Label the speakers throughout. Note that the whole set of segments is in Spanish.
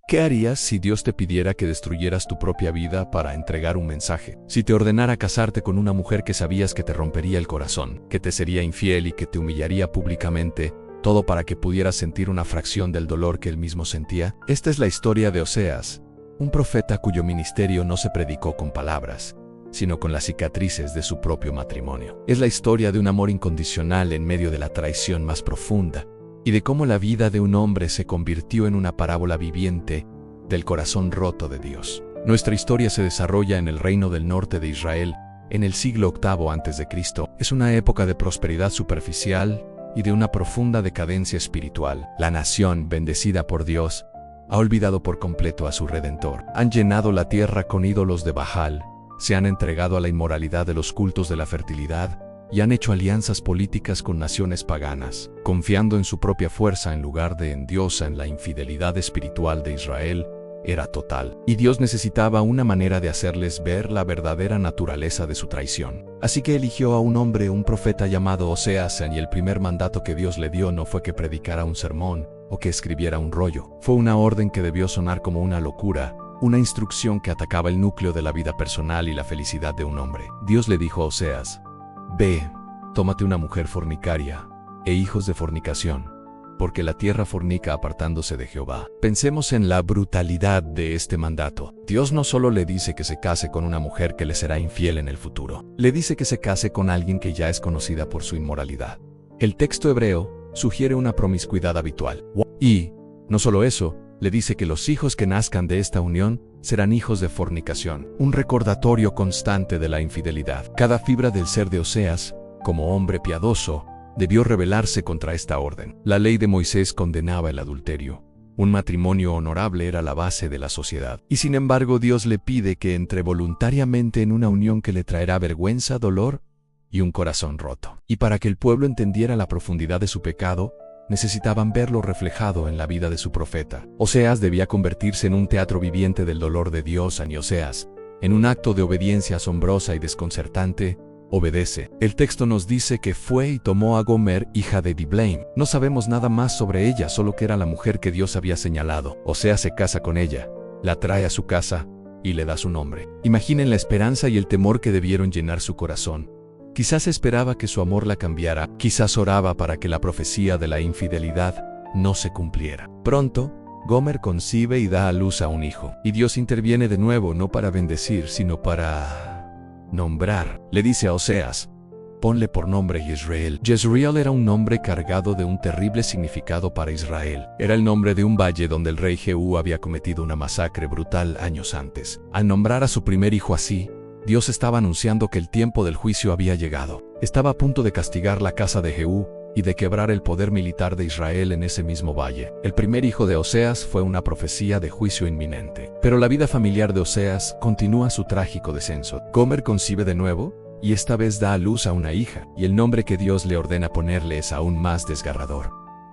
Speaker 1: ¿Qué harías si Dios te pidiera que destruyeras tu propia vida para entregar un mensaje? Si te ordenara casarte con una mujer que sabías que te rompería el corazón, que te sería infiel y que te humillaría públicamente, todo para que pudieras sentir una fracción del dolor que él mismo sentía? Esta es la historia de Oseas, un profeta cuyo ministerio no se predicó con palabras, sino con las cicatrices de su propio matrimonio. Es la historia de un amor incondicional en medio de la traición más profunda, y de cómo la vida de un hombre se convirtió en una parábola viviente del corazón roto de Dios. Nuestra historia se desarrolla en el reino del norte de Israel, en el siglo VIII a.C. Es una época de prosperidad superficial y de una profunda decadencia espiritual. La nación, bendecida por Dios, ha olvidado por completo a su Redentor. Han llenado la tierra con ídolos de Baal, se han entregado a la inmoralidad de los cultos de la fertilidad y han hecho alianzas políticas con naciones paganas, confiando en su propia fuerza en lugar de en Dios. En la infidelidad espiritual de Israel era total, y Dios necesitaba una manera de hacerles ver la verdadera naturaleza de su traición. Así que eligió a un hombre, un profeta llamado Oseas, y el primer mandato que Dios le dio no fue que predicara un sermón o que escribiera un rollo. Fue una orden que debió sonar como una locura, una instrucción que atacaba el núcleo de la vida personal y la felicidad de un hombre. Dios le dijo a Oseas: «Ve, tómate una mujer fornicaria e hijos de fornicación, porque la tierra fornica apartándose de Jehová». Pensemos en la brutalidad de este mandato. Dios no solo le dice que se case con una mujer que le será infiel en el futuro, le dice que se case con alguien que ya es conocida por su inmoralidad. El texto hebreo sugiere una promiscuidad habitual. Y, no solo eso, le dice que los hijos que nazcan de esta unión serán hijos de fornicación, un recordatorio constante de la infidelidad. Cada fibra del ser de Oseas, como hombre piadoso, debió rebelarse contra esta orden. La ley de Moisés condenaba el adulterio. Un matrimonio honorable era la base de la sociedad. Y sin embargo, Dios le pide que entre voluntariamente en una unión que le traerá vergüenza, dolor y un corazón roto. Y para que el pueblo entendiera la profundidad de su pecado, necesitaban verlo reflejado en la vida de su profeta. Oseas debía convertirse en un teatro viviente del dolor de Dios. Y Oseas, en un acto de obediencia asombrosa y desconcertante, obedece. El texto nos dice que fue y tomó a Gomer, hija de Diblaim. No sabemos nada más sobre ella, solo que era la mujer que Dios había señalado. Oseas se casa con ella, la trae a su casa y le da su nombre. Imaginen la esperanza y el temor que debieron llenar su corazón. Quizás esperaba que su amor la cambiara, quizás oraba para que la profecía de la infidelidad no se cumpliera. Pronto, Gomer concibe y da a luz a un hijo. Y Dios interviene de nuevo, no para bendecir, sino para nombrar. Le dice a Oseas: «Ponle por nombre Jezreel». Jezreel era un nombre cargado de un terrible significado para Israel. Era el nombre de un valle donde el rey Jehú había cometido una masacre brutal años antes. Al nombrar a su primer hijo así, Dios estaba anunciando que el tiempo del juicio había llegado. Estaba a punto de castigar la casa de Jehú y de quebrar el poder militar de Israel en ese mismo valle. El primer hijo de Oseas fue una profecía de juicio inminente. Pero la vida familiar de Oseas continúa su trágico descenso. Gomer concibe de nuevo y esta vez da a luz a una hija, y el nombre que Dios le ordena ponerle es aún más desgarrador.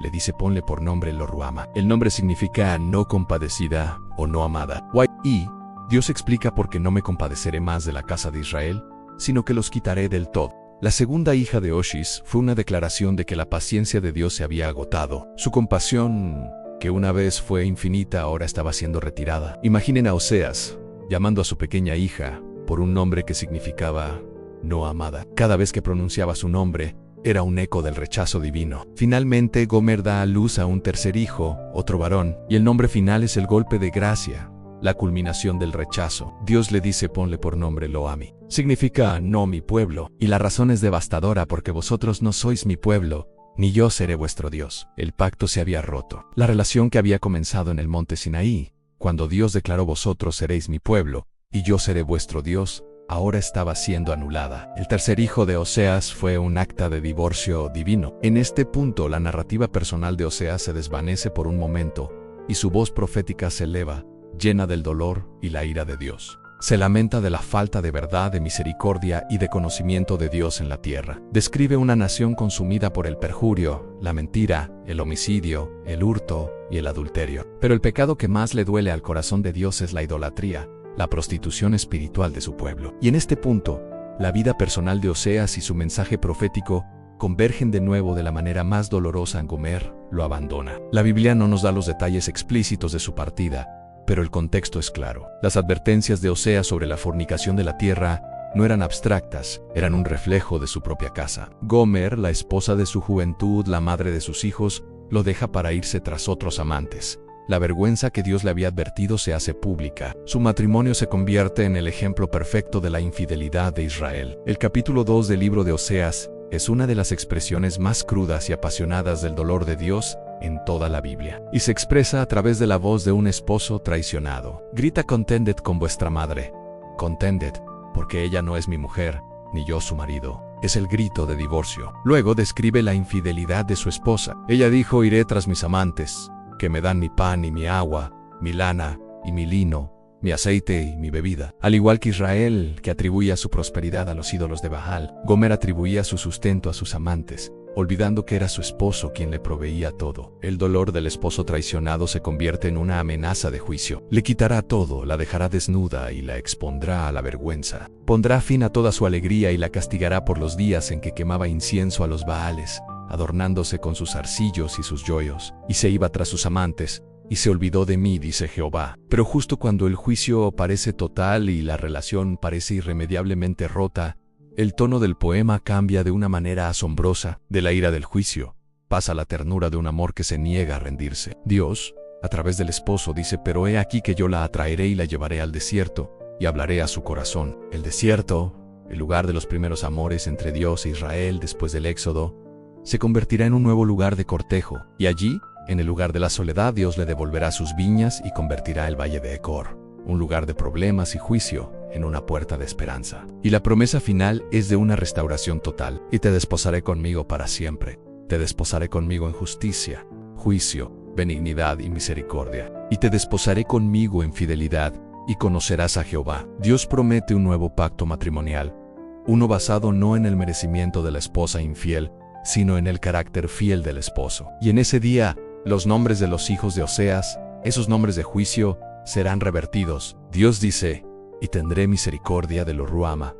Speaker 1: Le dice: «Ponle por nombre Lo-ruhama». El nombre significa no compadecida o no amada. Y Dios explica por qué no me compadeceré más de la casa de Israel, sino que los quitaré del todo. La segunda hija de Oshis fue una declaración de que la paciencia de Dios se había agotado. Su compasión, que una vez fue infinita, ahora estaba siendo retirada. Imaginen a Oseas llamando a su pequeña hija por un nombre que significaba no amada. Cada vez que pronunciaba su nombre, era un eco del rechazo divino. Finalmente, Gomer da a luz a un tercer hijo, otro varón, y el nombre final es el golpe de gracia, la culminación del rechazo. Dios le dice: «Ponle por nombre Lo-ami». Significa no mi pueblo, y la razón es devastadora porque vosotros no sois mi pueblo, ni yo seré vuestro Dios. El pacto se había roto. La relación que había comenzado en el monte Sinaí, cuando Dios declaró: «Vosotros seréis mi pueblo, y yo seré vuestro Dios», ahora estaba siendo anulada. El tercer hijo de Oseas fue un acta de divorcio divino. En este punto, la narrativa personal de Oseas se desvanece por un momento, y su voz profética se eleva, llena del dolor y la ira de Dios. Se lamenta de la falta de verdad, de misericordia y de conocimiento de Dios en la tierra. Describe una nación consumida por el perjurio, la mentira, el homicidio, el hurto y el adulterio. Pero el pecado que más le duele al corazón de Dios es la idolatría, la prostitución espiritual de su pueblo. Y en este punto, la vida personal de Oseas y su mensaje profético convergen de nuevo de la manera más dolorosa. Gomer lo abandona. La Biblia no nos da los detalles explícitos de su partida, pero el contexto es claro. Las advertencias de Oseas sobre la fornicación de la tierra no eran abstractas, eran un reflejo de su propia casa. Gomer, la esposa de su juventud, la madre de sus hijos, lo deja para irse tras otros amantes. La vergüenza que Dios le había advertido se hace pública. Su matrimonio se convierte en el ejemplo perfecto de la infidelidad de Israel. El capítulo 2 del libro de Oseas es una de las expresiones más crudas y apasionadas del dolor de Dios en toda la Biblia, y se expresa a través de la voz de un esposo traicionado. Grita: contended con vuestra madre, contended, porque ella no es mi mujer, ni yo su marido. Es el grito de divorcio. Luego describe la infidelidad de su esposa. Ella dijo: iré tras mis amantes, que me dan mi pan y mi agua, mi lana y mi lino, mi aceite y mi bebida. Al igual que Israel, que atribuía su prosperidad a los ídolos de Baal, Gomer atribuía su sustento a sus amantes, olvidando que era su esposo quien le proveía todo. El dolor del esposo traicionado se convierte en una amenaza de juicio. Le quitará todo, la dejará desnuda y la expondrá a la vergüenza. Pondrá fin a toda su alegría y la castigará por los días en que quemaba incienso a los Baales, adornándose con sus arcillos y sus yoyos, y se iba tras sus amantes, y se olvidó de mí, dice Jehová. Pero justo cuando el juicio parece total y la relación parece irremediablemente rota, el tono del poema cambia de una manera asombrosa. De la ira del juicio pasa la ternura de un amor que se niega a rendirse. Dios, a través del esposo, dice: pero he aquí que yo la atraeré y la llevaré al desierto, y hablaré a su corazón. El desierto, el lugar de los primeros amores entre Dios e Israel después del Éxodo, se convertirá en un nuevo lugar de cortejo, y allí, en el lugar de la soledad, Dios le devolverá sus viñas y convertirá el valle de Ecor, un lugar de problemas y juicio, en una puerta de esperanza. Y la promesa final es de una restauración total. Y te desposaré conmigo para siempre. Te desposaré conmigo en justicia, juicio, benignidad y misericordia. Y te desposaré conmigo en fidelidad, y conocerás a Jehová. Dios promete un nuevo pacto matrimonial, uno basado no en el merecimiento de la esposa infiel, sino en el carácter fiel del esposo. Y en ese día, los nombres de los hijos de Oseas, esos nombres de juicio, serán revertidos. Dios dice: y tendré misericordia de lo Ruama,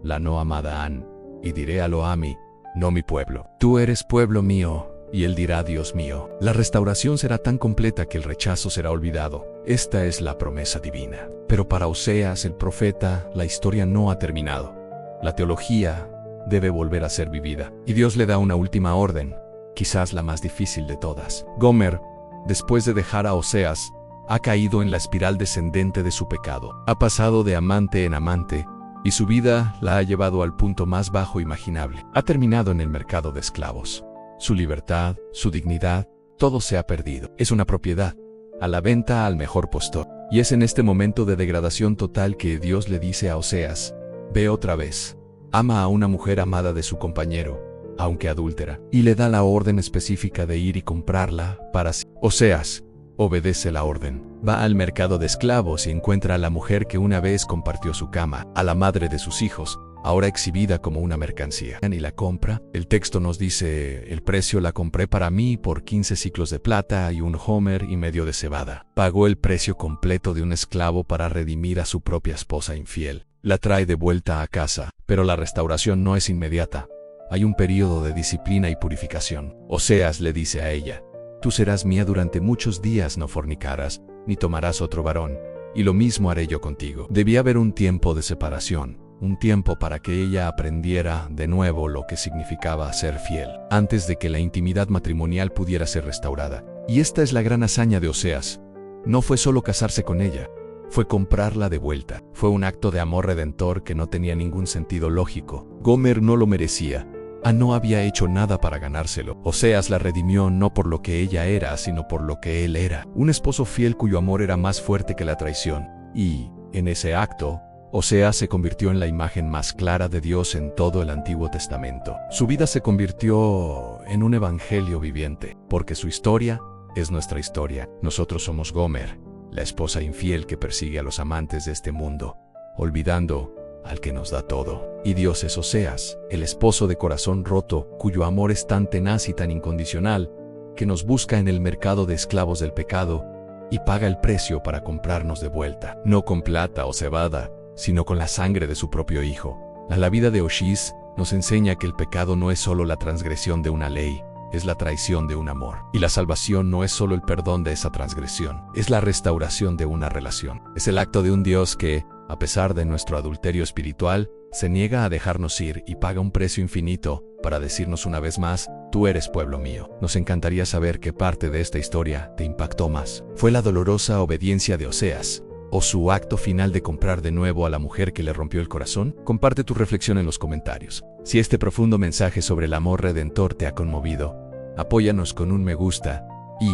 Speaker 1: la no amada Han, y diré a lo Ami, no mi pueblo. Tú eres pueblo mío, y él dirá: Dios mío. La restauración será tan completa que el rechazo será olvidado. Esta es la promesa divina. Pero para Oseas, el profeta, la historia no ha terminado. La teología debe volver a ser vivida. Y Dios le da una última orden, quizás la más difícil de todas. Gomer, después de dejar a Oseas, ha caído en la espiral descendente de su pecado. Ha pasado de amante en amante, y su vida la ha llevado al punto más bajo imaginable. Ha terminado en el mercado de esclavos. Su libertad, su dignidad, todo se ha perdido. Es una propiedad, a la venta al mejor postor. Y es en este momento de degradación total que Dios le dice a Oseas: ve otra vez, ama a una mujer amada de su compañero, aunque adúltera. Y le da la orden específica de ir y comprarla para sí. Oseas obedece la orden. Va al mercado de esclavos y encuentra a la mujer que una vez compartió su cama, a la madre de sus hijos, ahora exhibida como una mercancía. Y la compra. El texto nos dice: el precio la compré para mí por 15 siclos de plata y un homer y medio de cebada. Pagó el precio completo de un esclavo para redimir a su propia esposa infiel. La trae de vuelta a casa, pero la restauración no es inmediata. Hay un periodo de disciplina y purificación. Oseas le dice a ella: tú serás mía durante muchos días, no fornicarás, ni tomarás otro varón, y lo mismo haré yo contigo. Debía haber un tiempo de separación, un tiempo para que ella aprendiera de nuevo lo que significaba ser fiel, antes de que la intimidad matrimonial pudiera ser restaurada. Y esta es la gran hazaña de Oseas. No fue solo casarse con ella, fue comprarla de vuelta. Fue un acto de amor redentor que no tenía ningún sentido lógico. Gomer no lo merecía. No había hecho nada para ganárselo. Oseas la redimió no por lo que ella era, sino por lo que él era. Un esposo fiel cuyo amor era más fuerte que la traición. Y, en ese acto, Oseas se convirtió en la imagen más clara de Dios en todo el Antiguo Testamento. Su vida se convirtió en un evangelio viviente, porque su historia es nuestra historia. Nosotros somos Gomer, la esposa infiel que persigue a los amantes de este mundo, olvidando al que nos da todo. Y Dios es Oseas, el esposo de corazón roto, cuyo amor es tan tenaz y tan incondicional, que nos busca en el mercado de esclavos del pecado y paga el precio para comprarnos de vuelta, no con plata o cebada, sino con la sangre de su propio hijo. La vida de Oshis nos enseña que el pecado no es solo la transgresión de una ley, es la traición de un amor. Y la salvación no es solo el perdón de esa transgresión, es la restauración de una relación. Es el acto de un Dios que, a pesar de nuestro adulterio espiritual, se niega a dejarnos ir y paga un precio infinito para decirnos una vez más: tú eres pueblo mío. Nos encantaría saber qué parte de esta historia te impactó más. ¿Fue la dolorosa obediencia de Oseas, o su acto final de comprar de nuevo a la mujer que le rompió el corazón? Comparte tu reflexión en los comentarios. Si este profundo mensaje sobre el amor redentor te ha conmovido, apóyanos con un me gusta y,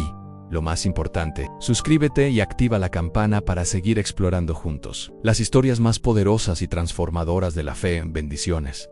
Speaker 1: lo más importante, suscríbete y activa la campana para seguir explorando juntos las historias más poderosas y transformadoras de la fe. Bendiciones.